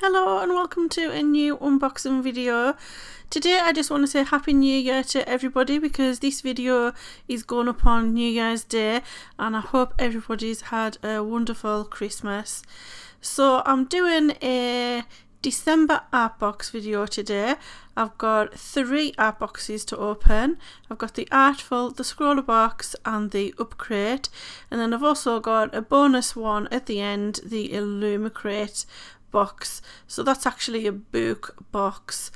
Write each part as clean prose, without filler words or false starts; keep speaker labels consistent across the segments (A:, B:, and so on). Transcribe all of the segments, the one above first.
A: Hello and welcome to a new unboxing video. Today I just want to say Happy New Year to everybody because this video is going up on New Year's Day and I hope everybody's had a wonderful Christmas. So I'm doing a December art box video today. I've got 3 art boxes to open. I've got the Artful, the Scrawlrbox and the Upcrate, and then I've also got a bonus one at the end, the Illumicrate box. So that's actually a book box.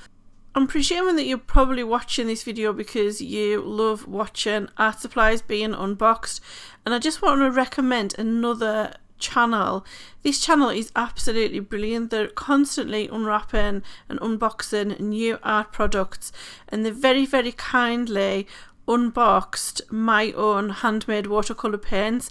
A: I'm presuming that you're probably watching this video because you love watching art supplies being unboxed, and I just want to recommend another channel. This channel is absolutely brilliant. They're constantly unwrapping and unboxing new art products, and they very kindly unboxed my own handmade watercolor paints.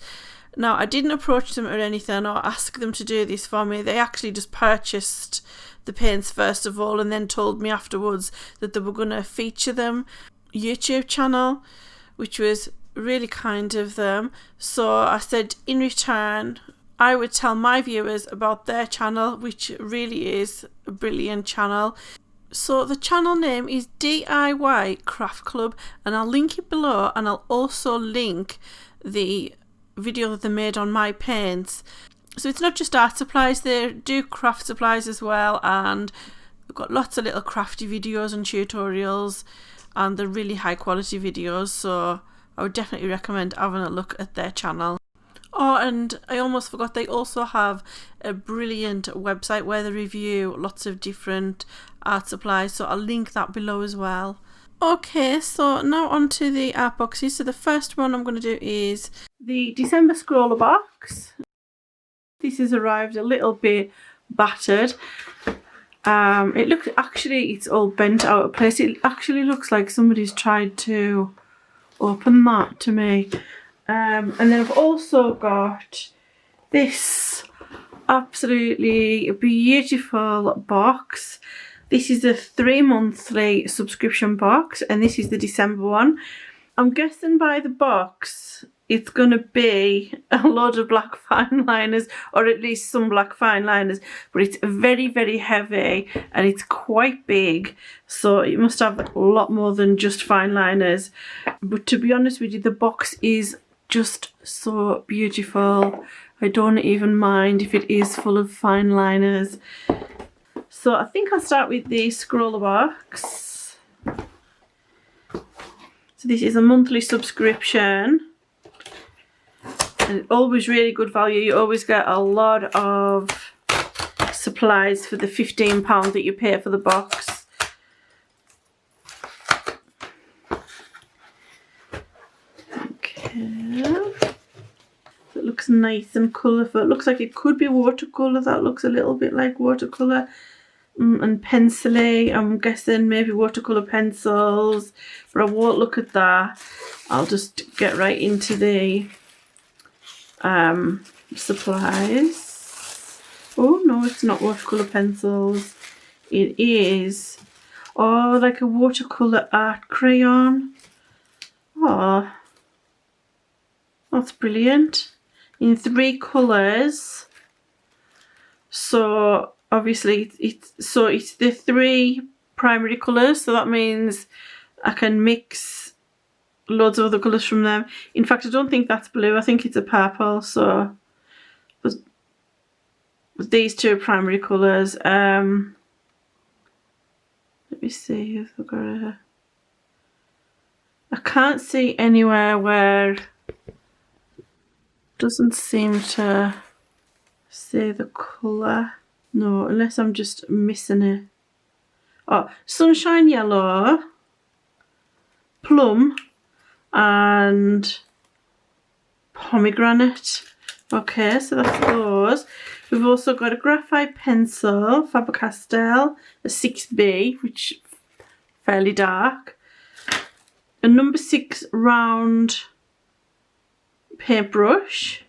A: Now, I didn't approach them or anything or ask them to do this for me. They actually just purchased the paints first of all and then told me afterwards that they were going to feature them YouTube channel, which was really kind of them. So I said in return I would tell my viewers about their channel, which really is a brilliant channel. So the channel name is DIY Craft Club, and I'll link it below, and I'll also link the video that they made on my paints. So it's not just art supplies, they do craft supplies as well, and they've got lots of little crafty videos and tutorials, and they're really high quality videos, so I would definitely recommend having a look at their channel. Oh, and I almost forgot, they also have a brilliant website where they review lots of different art supplies, so I'll link that below as well. Okay, so now on to the art boxes. So the first one I'm going to do is the December Scrawlrbox. This has arrived a little bit battered. It looks, actually it's all bent out of place. It actually looks like somebody's tried to open that to me. And then I've also got this absolutely beautiful box. This is a 3-monthly subscription box, and this is the December one. I'm guessing by the box it's going to be a load of black fine liners, or at least some black fine liners, but it's very heavy and it's quite big, so it must have a lot more than just fine liners. But to be honest with you, the box is just so beautiful. I don't even mind if it is full of fine liners. So I think I'll start with the Scrawlrbox. So this is a monthly subscription, and it's always really good value. You always get a lot of supplies for the £15 that you pay for the box. Okay. So it looks nice and colourful. It looks like it could be watercolour. That looks a little bit like watercolour. And pencil-y, I'm guessing maybe watercolour pencils, but I won't look at that. I'll just get right into the supplies. Oh no, it's not watercolour pencils. It is, oh, like a watercolour art crayon. Oh, that's brilliant. In 3 colours. So obviously it's the 3 primary colours, so that means I can mix loads of other colours from them. In fact, I don't think that's blue, I think it's a purple. So with these 2 primary colours, let me see if I've got a, I can't see anywhere where it doesn't seem to say the colour. No, unless I'm just missing it. Oh, sunshine yellow, plum and pomegranate. Okay, so that's those. We've also got a graphite pencil, Faber-Castell, a 6B, which is fairly dark. A number 6 round paintbrush.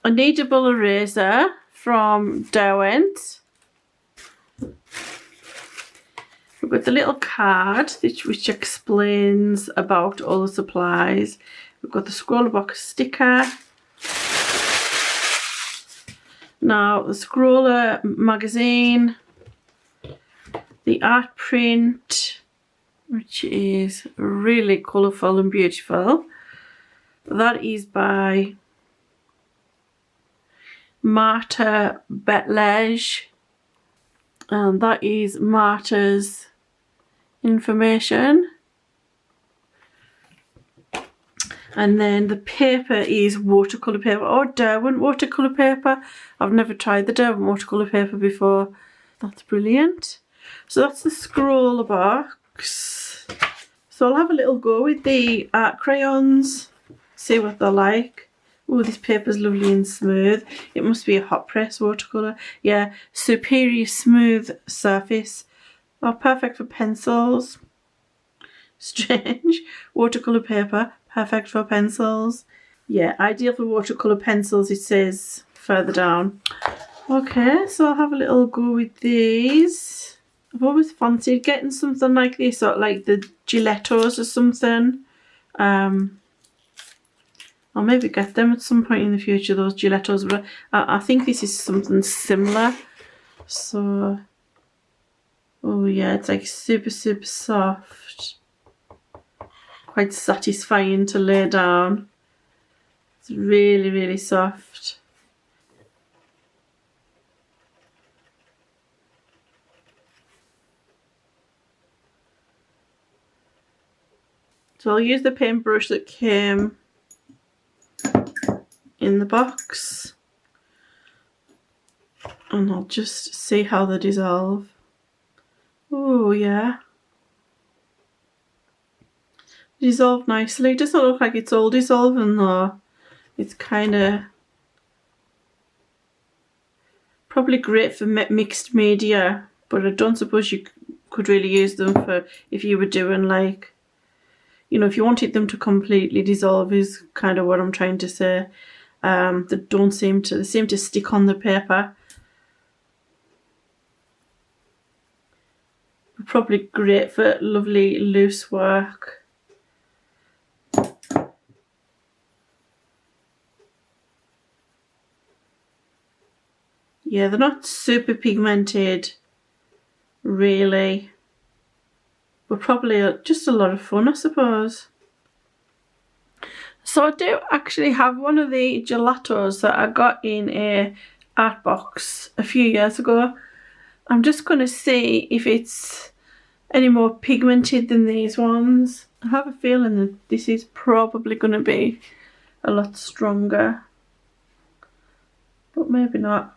A: A kneadable eraser from Derwent. We've got the little card which explains about all the supplies. We've got the Scrawlrbox sticker. Now the Scrawler Magazine, the art print, which is really colourful and beautiful. That is by Marta Betlege, and that is Marta's information. And then the paper is watercolour paper, or Derwent watercolour paper. I've never tried the Derwent watercolour paper before. That's brilliant. So that's the Scrawlrbox. So I'll have a little go with the art crayons, see what they're like. Oh, this paper's lovely and smooth. It must be a hot press watercolour. Yeah, superior smooth surface. Oh, perfect for pencils. Strange. Watercolour paper, perfect for pencils. Yeah, ideal for watercolour pencils, it says further down. Okay, so I'll have a little go with these. I've always fancied getting something like this, or like the Gillettos or something. I'll maybe get them at some point in the future, those Gillettos, but I think this is something similar. So, oh yeah, it's like super soft. Quite satisfying to lay down. It's really soft. So I'll use the paintbrush that came in the box, and I'll just see how they dissolve. Oh yeah, dissolve nicely. It doesn't look like it's all dissolving though. It's kind of probably great for mixed media, but I don't suppose you could really use them for if you were doing like, you know, if you wanted them to completely dissolve is kind of what I'm trying to say. They seem to stick on the paper. Probably great for lovely loose work. Yeah, they're not super pigmented, really, but probably just a lot of fun, I suppose. So I do actually have one of the gelatos that I got in a art box a few years ago. I'm just going to see if it's any more pigmented than these ones. I have a feeling that this is probably going to be a lot stronger, but maybe not.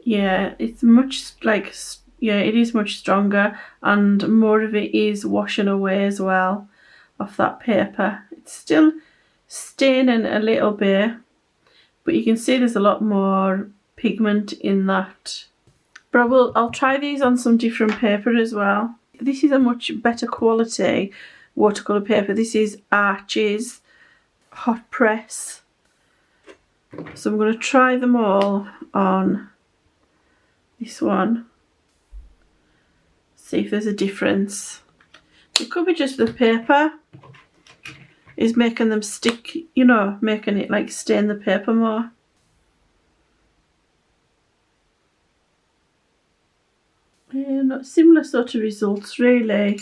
A: Yeah, it's much like, yeah, it is much stronger, and more of it is washing away as well off that paper. It's still staining a little bit, but you can see there's a lot more pigment in that. But I'll try these on some different paper as well. This is a much better quality watercolour paper. This is Archie's hot press. So I'm going to try them all on this one. See if there's a difference. It could be just the paper is making them stick, you know, making it like stain the paper more. And similar sort of results really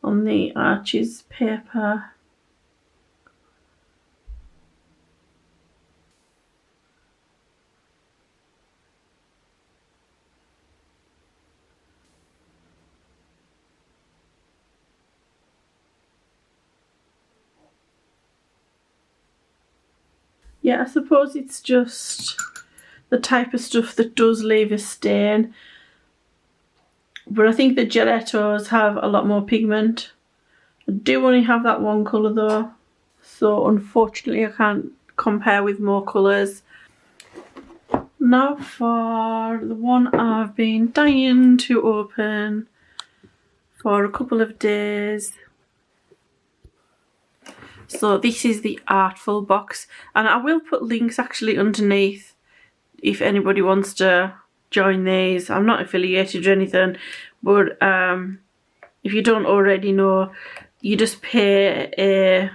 A: on the Archie's paper. Yeah, I suppose it's just the type of stuff that does leave a stain. But I think the Gelatos have a lot more pigment. I do only have that one colour though, so unfortunately I can't compare with more colours. Now for the one I've been dying to open for a couple of days. So this is the Artful box, and I will put links actually underneath if anybody wants to join these. I'm not affiliated or anything, but if you don't already know, you just pay a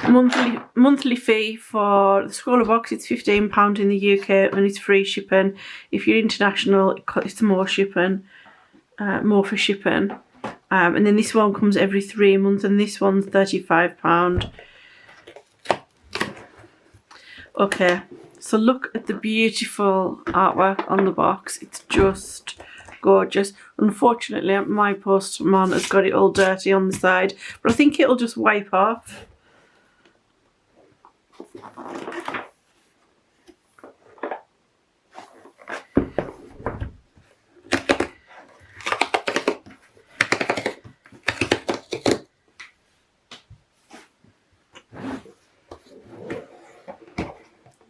A: monthly fee for the Scrawlrbox. It's £15 in the UK and it's free shipping. If you're international, it's more shipping, more for shipping. And then this one comes every 3 months, and this one's £35. Okay, so look at the beautiful artwork on the box. It's just gorgeous. Unfortunately, my postman has got it all dirty on the side, but I think it'll just wipe off.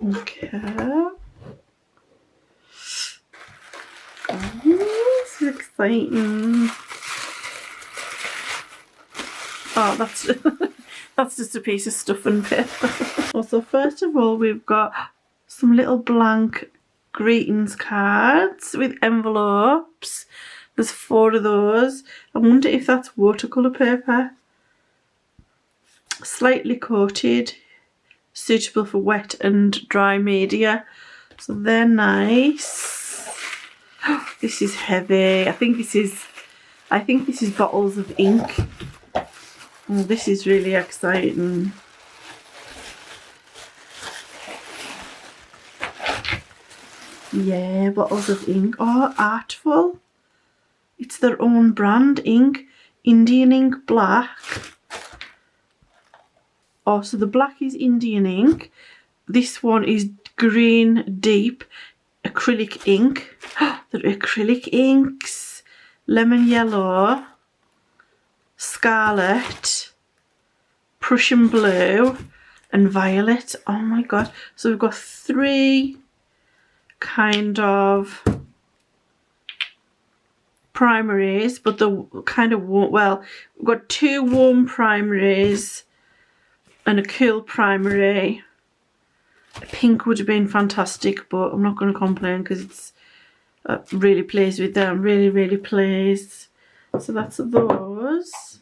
A: Okay. Oh, this is exciting. Oh, that's that's just a piece of stuffing paper. Also, first of all, we've got some little blank greetings cards with envelopes. There's 4 of those. I wonder if that's watercolour paper. Slightly coated, suitable for wet and dry media. So they're nice. This is heavy. I think this is bottles of ink. Oh, this is really exciting. Yeah, bottles of ink. Oh, Artful. It's their own brand ink. Indian ink black. Oh, so the black is Indian ink. This one is green deep acrylic ink. The acrylic inks. Lemon yellow. Scarlet. Prussian blue. And violet. Oh my god. So we've got 3 kind of primaries, but the kind of warm, well, we've got 2 warm primaries and a cool primary. Pink would have been fantastic, but I'm not going to complain because it's really plays with them. Really plays. So that's those.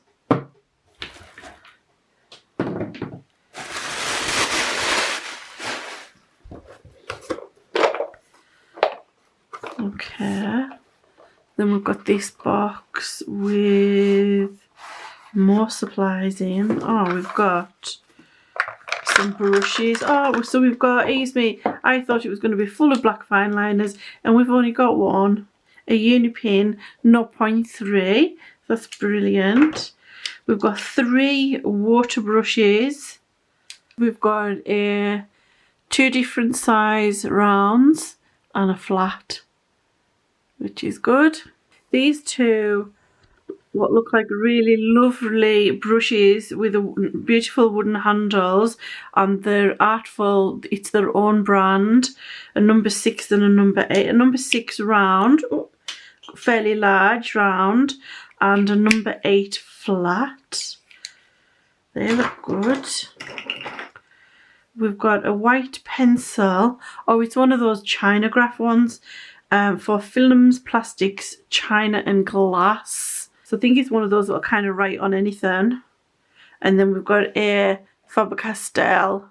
A: Okay. Then we've got this box with more supplies in. Oh, we've got some brushes. Oh, so we've got, ease me, I thought it was going to be full of black fine liners, and we've only got one. A Unipin 0.3. That's brilliant. We've got 3 water brushes. We've got 2 different size rounds and a flat, which is good. These 2 what look like really lovely brushes with beautiful wooden handles, and they're Artful. It's their own brand. A number 6 and a number 8. A number 6 round, fairly large round, and a number 8 flat. They look good. We've got a white pencil. Oh, it's one of those Chinograph ones. For films, plastics, china and glass. So I think it's one of those that will kind of write on anything. And then we've got a Faber-Castell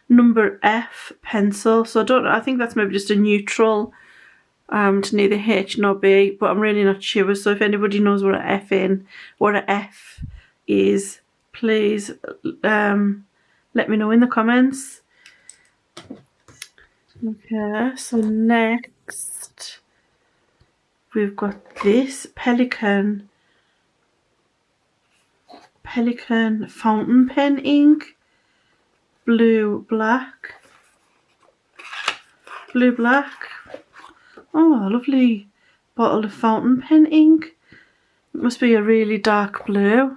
A: number F pencil. So I think that's maybe just a neutral to neither H nor B, but I'm really not sure. So if anybody knows what an F is, please let me know in the comments. Okay, so next we've got this Pelican fountain pen ink, blue black. Oh, a lovely bottle of fountain pen ink. It must be a really dark blue.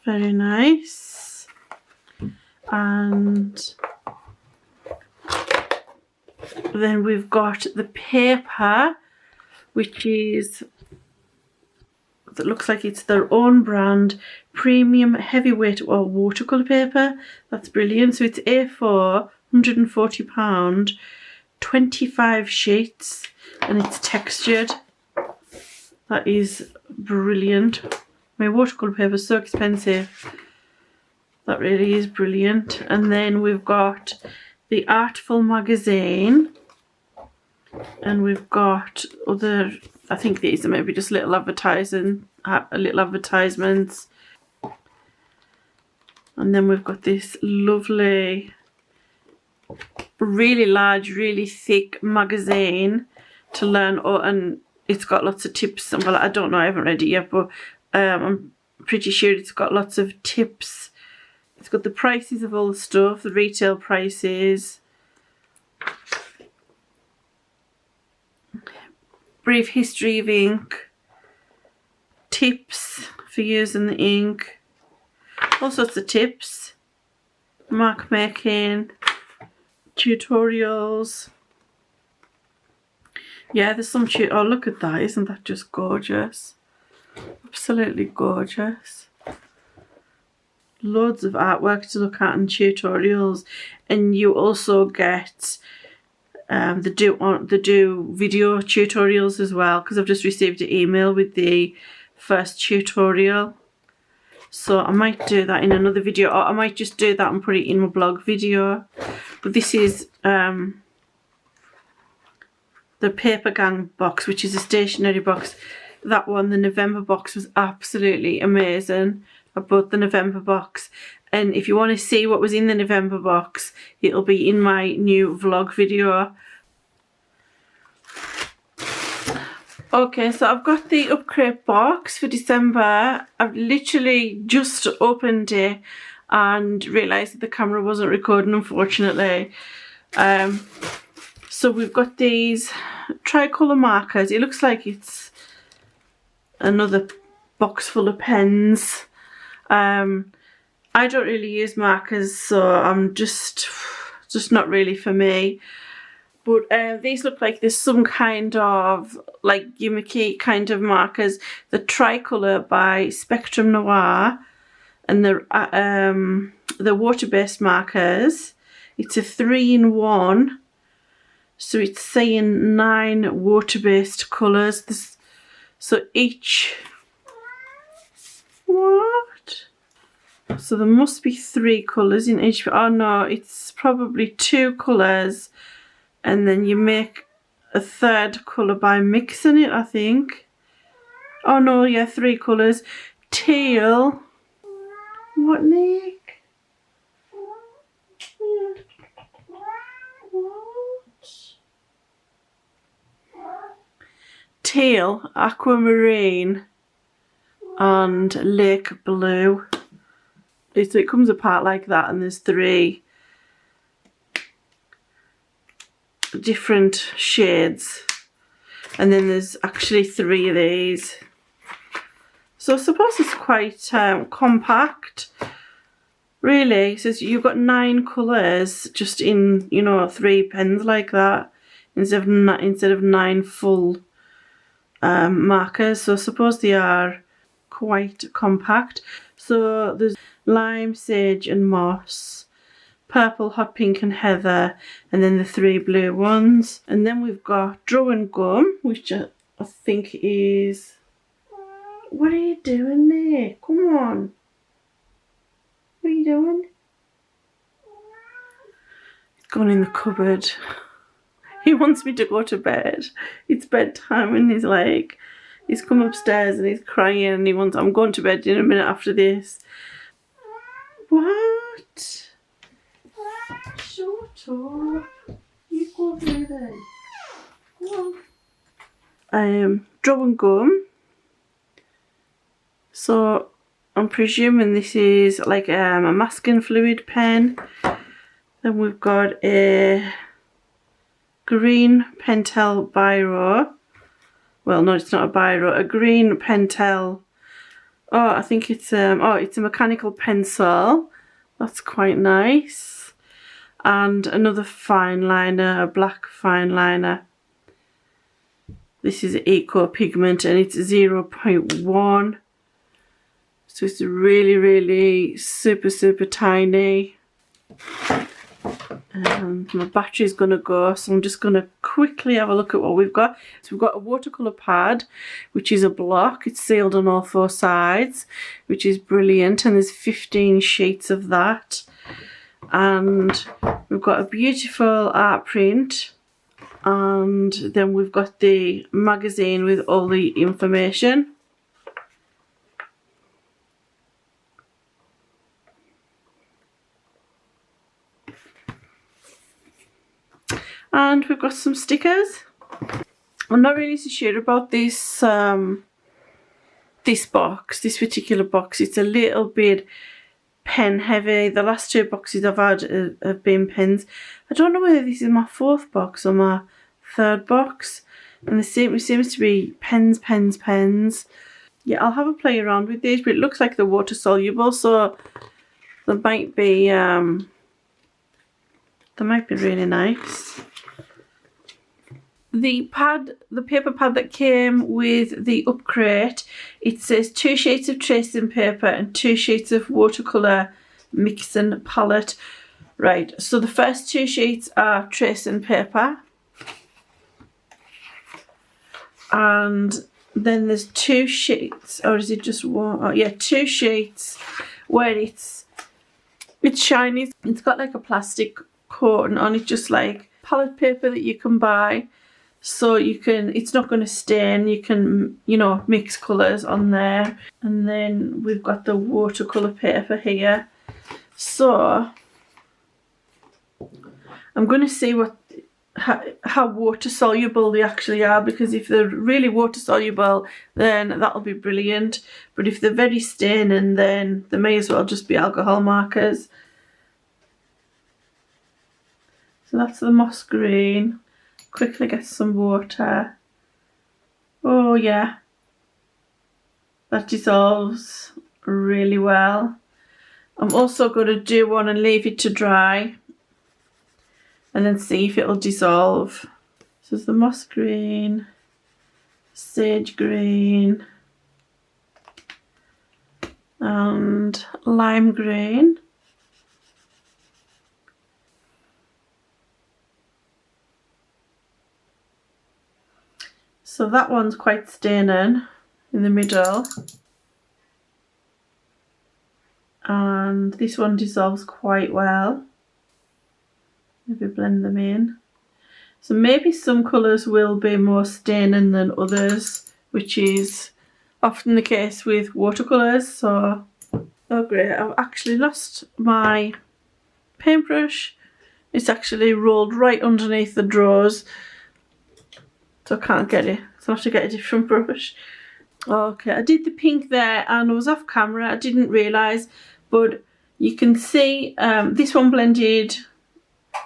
A: Very nice. And then we've got the paper, which is that looks like it's their own brand premium heavyweight or watercolour paper. That's brilliant. So it's A4, £140, 25 sheets, and it's textured. That is brilliant. My watercolour paper is so expensive. That really is brilliant. And then we've got the Artful Magazine, and we've got other, I think these are maybe just little advertisements. And then we've got this lovely, really large, really thick magazine to learn. Oh, and it's got lots of tips. Well, I don't know, I haven't read it yet, but I'm pretty sure it's got lots of tips. It's got the prices of all the stuff, the retail prices, brief history of ink, tips for using the ink, all sorts of tips, mark making, tutorials. Yeah, there's some oh, look at that, isn't that just gorgeous? Absolutely gorgeous. Loads of artwork to look at and tutorials, and you also get the do video tutorials as well, because I've just received an email with the first tutorial. So I might do that in another video, or I might just do that and put it in my blog video. But this is the Paper Gang box, which is a stationery box. That one, the November box, was absolutely amazing. I bought the November box, and if you want to see what was in the November box, it'll be in my new vlog video. Okay, so I've got the Upcrate box for December. I've literally just opened it and realised that the camera wasn't recording, unfortunately. So we've got these tricolour markers. It looks like it's another box full of pens. I don't really use markers, so I'm just not really for me. But these look like there's some kind of like gimmicky kind of markers. The Tricolour by Spectrum Noir, and the water-based markers. It's a 3-in-1, so it's saying 9 water-based colours. So each, what? So there must be 3 colours in each. Oh no, it's probably 2 colours. And then you make a 3rd colour by mixing it, I think. Oh no, yeah, 3 colours. Teal. What, Nick? What? Teal, aquamarine, and lake blue. So it comes apart like that, and there's 3 different shades, and then there's actually 3 of these. So I suppose it's quite compact, really. It says you've got 9 colours just in, you know, 3 pens like that, instead of 9 full markers. So I suppose they are quite compact. So there's lime, sage and moss, purple, hot pink and heather, and then the 3 blue ones. And then we've got drawing gum, which I think is... What are you doing there? Come on. What are you doing? He's gone in the cupboard. He wants me to go to bed. It's bedtime, and he's like... He's come upstairs and he's crying, and he wants... I'm going to bed in a minute after this. What? Shut up. You go through there. Go on. Drawing gum. So I'm presuming this is like a masking fluid pen. Then we've got a green Pentel biro. Well, no, it's not a biro. A green Pentel. Oh, I think it's it's a mechanical pencil. That's quite nice. And another fine liner, a black fine liner. This is Eco Pigment and it's 0.1. So it's really super tiny. And my battery's gonna go, so I'm just gonna quickly have a look at what we've got. So we've got a watercolour pad, which is a block. It's sealed on all 4 sides, which is brilliant, and there's 15 sheets of that. And we've got a beautiful art print, and then we've got the magazine with all the information. And we've got some stickers. I'm not really so sure about this this box, this particular box. It's a little bit pen heavy. The last 2 boxes I've had have been pens. I don't know whether this is my 4th box or my 3rd box. And it seems to be pens. Yeah, I'll have a play around with these, but it looks like they're water soluble, so they might be really nice. The paper pad that came with the Upcrate, it says 2 sheets of tracing paper and 2 sheets of watercolour mixing palette. Right, so the first 2 sheets are tracing paper. And then there's 2 sheets, or is it just one? Oh yeah, 2 sheets where it's shiny. It's got like a plastic coating on it, just like palette paper that you can buy. So you can, it's not going to stain, you can, you know, mix colours on there. And then we've got the watercolour paper here. So I'm going to see how water soluble they actually are, because if they're really water soluble, then that'll be brilliant. But if they're very staining, then they may as well just be alcohol markers. So that's the moss green. Quickly get some water. Oh yeah, that dissolves really well. I'm also going to do one and leave it to dry and then see if it'll dissolve. So there's the moss green, sage green and lime green. So that one's quite staining in the middle, and this one dissolves quite well. Maybe blend them in. So maybe some colours will be more staining than others, which is often the case with watercolours. So, oh great, I've actually lost my paintbrush. It's actually rolled right underneath the drawers. So I can't get it, so I have to get a different brush. Okay, I did the pink there and I was off camera, I didn't realise, but you can see this one blended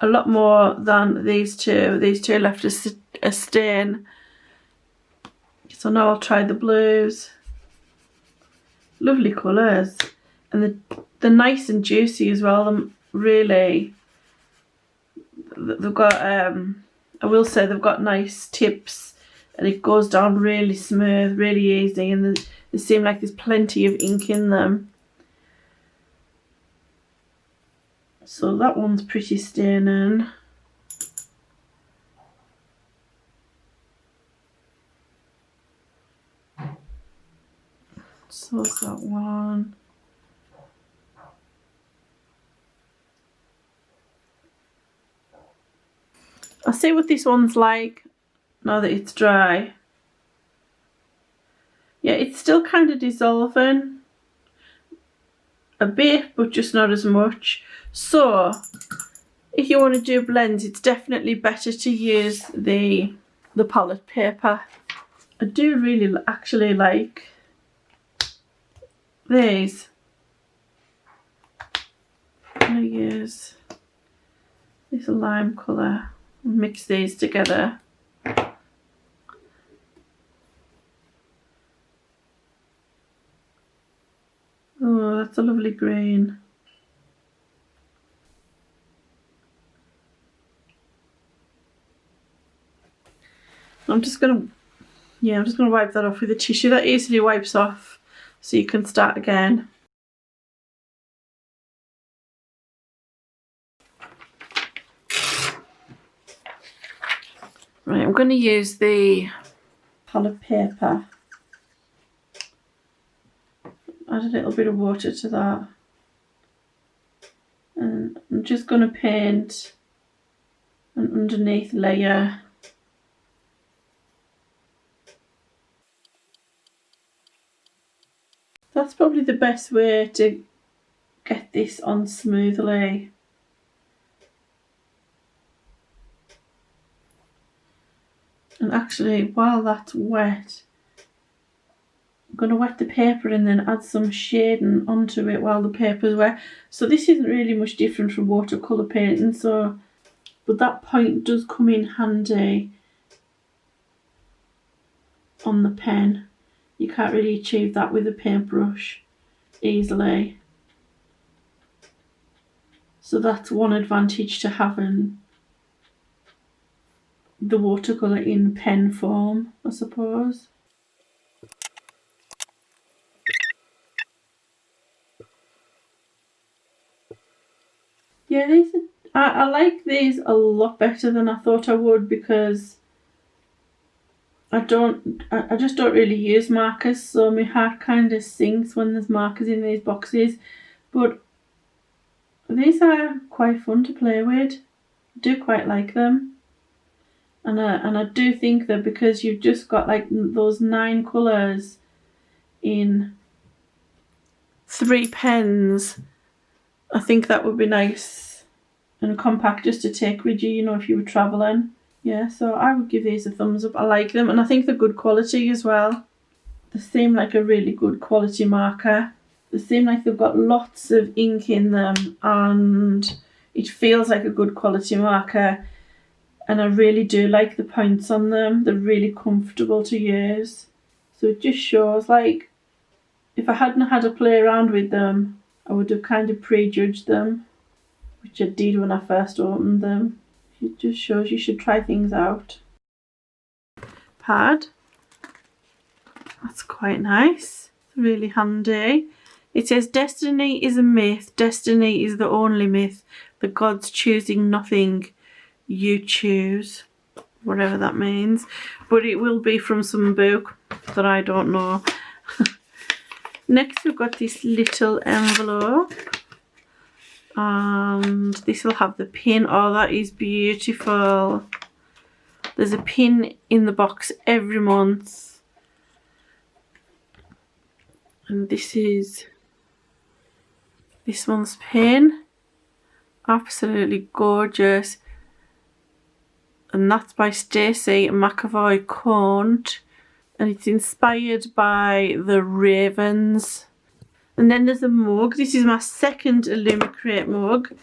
A: a lot more than these two. These two left a stain. So now I'll try the blues. Lovely colours, and they're nice and juicy as well. Them really, they've got I will say they've got nice tips, and it goes down really smooth, really easy, and they seem like there's plenty of ink in them. So that one's pretty staining. So is that one. I'll see what this one's like now that it's dry. Yeah, it's still kind of dissolving a bit, but just not as much. So if you want to do blends, it's definitely better to use the palette paper. I do really actually like these. I'm going to use this lime colour and mix these together. Oh, that's a lovely green. I'm just going to Yeah, I'm just going to wipe that off with a tissue. That easily wipes off, so you can start again. Right, I'm going to use the coloured paper. Add a little bit of water to that. And I'm just going to paint an underneath layer. That's probably the best way to get this on smoothly. And actually, while that's wet, I'm going to wet the paper and then add some shading onto it while the paper's wet. So this isn't really much different from watercolour painting, but that point does come in handy on the pen. You can't really achieve that with a paintbrush easily. So that's one advantage to having the watercolour in pen form, I suppose. Yeah, I like these a lot better than I thought I would, because I just don't really use markers, so my heart kind of sinks when there's markers in these boxes. But these are quite fun to play with. I do quite like them. And I do think that because you've just got like those 9 colours in 3 pens, I think that would be nice and compact just to take with you, you know, if you were travelling. Yeah, so I would give these a thumbs up. I like them, and I think they're good quality as well. They seem like a really good quality marker. They seem like they've got lots of ink in them, and it feels like a good quality marker. And I really do like the points on them. They're really comfortable to use. So it just shows, like, if I hadn't had to play around with them, I would have kind of prejudged them, which I did when I first opened them. It just shows you should try things out. Pad. That's quite nice. It's really handy. It says, destiny is a myth. Destiny is the only myth. The gods choosing nothing. You choose. Whatever that means. But it will be from some book that I don't know. Next we've got this little envelope. And this will have the pin. Oh, that is beautiful. There's a pin in the box every month. And this is this month's pin. Absolutely gorgeous. And that's by Stacey McAvoy Conant. And it's inspired by the ravens. And then there's a mug. This is my second Illumicrate mug.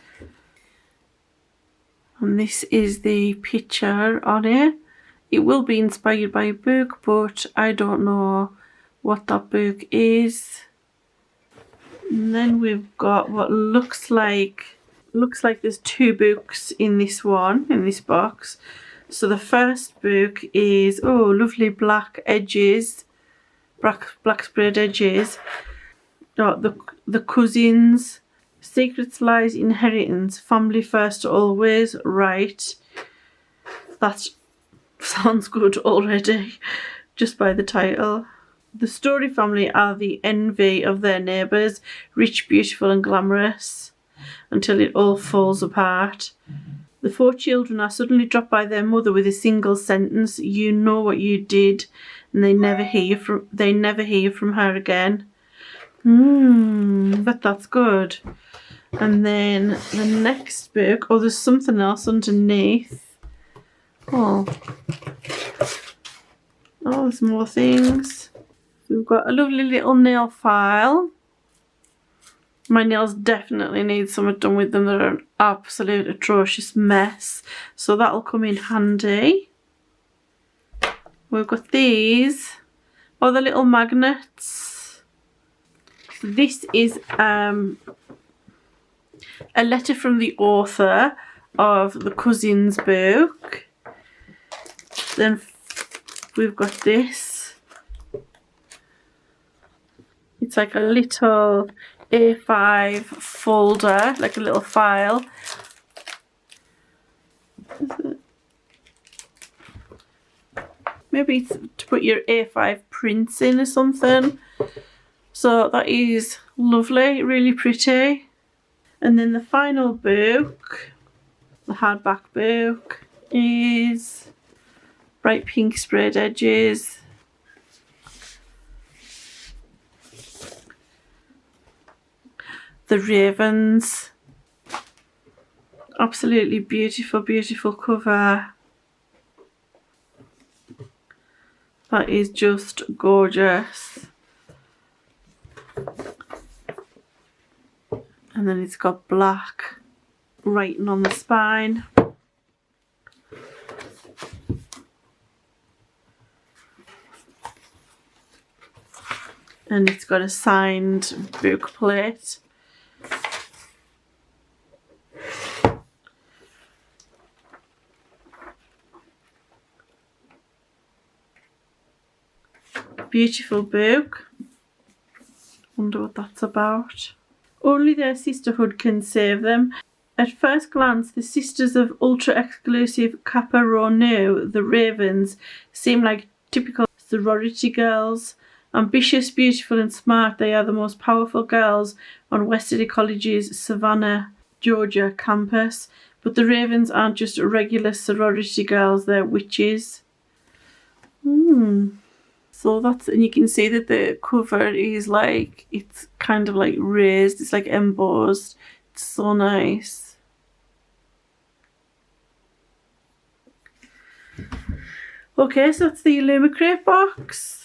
A: And this is the picture on it. It will be inspired by a book, but I don't know what that book is. And then we've got what looks like there's 2 books in this one, in this box. So the first book is, oh, lovely black edges, black sprayed edges. Oh, the Cousins, Secrets, Lies, Inheritance, Family First Always, right. That sounds good already, just by the title. The Story family are the envy of their neighbours, rich, beautiful and glamorous, until it all falls apart. The 4 children are suddenly dropped by their mother with a single sentence, "You know what you did," and they never hear from her again. But that's good. And then the next book, oh, there's something else underneath. Oh, there's more things. We've got a lovely little nail file. My nails definitely need something done with them. They're an absolute atrocious mess. So that'll come in handy. We've got these. Oh, the little magnets. So this is a letter from the author of the Cousins book. Then we've got this. It's like a little A5 folder, like a little file. Maybe it's to put your A5 prints in or something. So that is lovely, really pretty. And then the final book, the hardback book, is bright pink sprayed edges. The ravens. Absolutely beautiful, beautiful cover. That is just gorgeous. And then it's got black writing on the spine. And it's got a signed book plate. Beautiful book. Wonder what that's about. Only their sisterhood can save them. At first glance, the sisters of ultra-exclusive Kappa Rho Nu, the Ravens, seem like typical sorority girls. Ambitious, beautiful and smart, they are the most powerful girls on Westerly College's Savannah, Georgia campus. But the Ravens aren't just regular sorority girls, they're witches. So that's, and you can see that the cover is like, it's kind of like raised, it's like embossed. It's so nice. Okay, so that's the Illumicrate box.